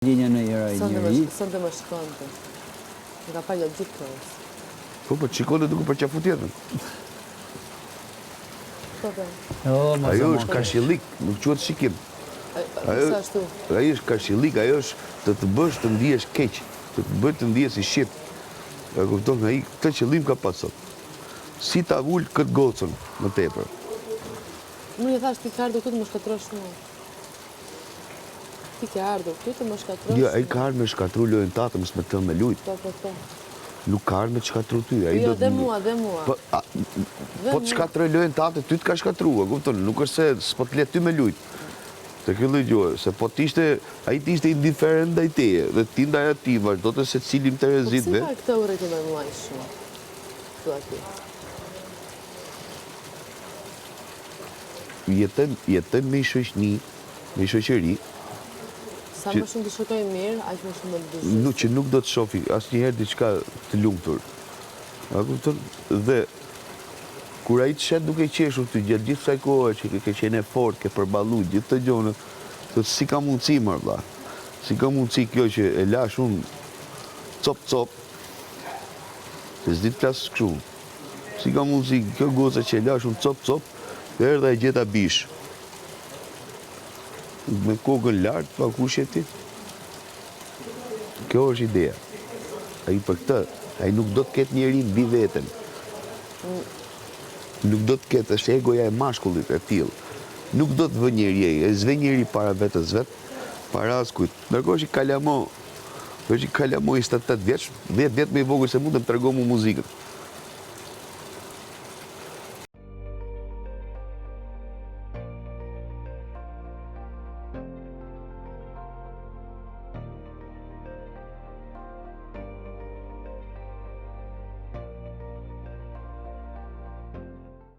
Ndjenja në era e njëri. Sënë të më shkonte. Nga pa jo gjithë kërës. Po, shikone duke për qafu tjetën. Ajo është kashillik, nuk quhet shikim. Ajo është kashillik, ajo është të të bësh të ndihesh keq, të të bësh të ndihesh i shqip. E kupton, ai këtë qëllim ka pas sot. Si ta ul këtë gocën më tepër. Nuk e thash ti ka ardhur këtu të më shkatrosh mua. Ti ke ardhur këtu të më shkatrosh. Jo, ai ka ardhur me shkatru lojën tatë, mos me të me lut. Po. Nuk ka ardhur me të shkatru ty. Jo, dhe mua. Po të shkatroj lojën tatë, ty të ka shkatrua, kupton? Nuk është se s'po të let ty me lut. Të kjo lloj gjoje, se po ai t'ishte indiferent ndaj teje, dhe ti ndaj atij vazhdo të secili në terezitëve. Po si ka këtë urrëtim me mua shumë? Thua ti. Jetën me shoqni, me shoqëri. Sa më shumë të shkoj mirë, aq më shumë të dëgjoj. Nuk që nuk do të shofi asnjëherë diçka të lumtur. A kupton? Dhe kur ai të shet duke qeshur ty gjatë gjithë kësaj kohe që ke qenë fort, ke përballuar gjithë të gjonët, thotë si ka mundësi më valla. Si ka mundësi kjo që e lash unë cop. Se s'di të flas kështu. Si ka mundësi kjo goca që e lash unë cop, erdha e gjeta bish. Me kokën lart, pa kush je ti. Kjo është ideja. Ai për këtë, ai nuk do të ketë njeri mbi veten. Nuk do të ketë, është egoja e mashkullit e tillë. Nuk do të vë njeri e zvë njeri para vetës vet, para askujt. Ndërkohë që kalamo i 78 vjeç, 10 vjet më i vogël se mund të më tregon mu muzikën.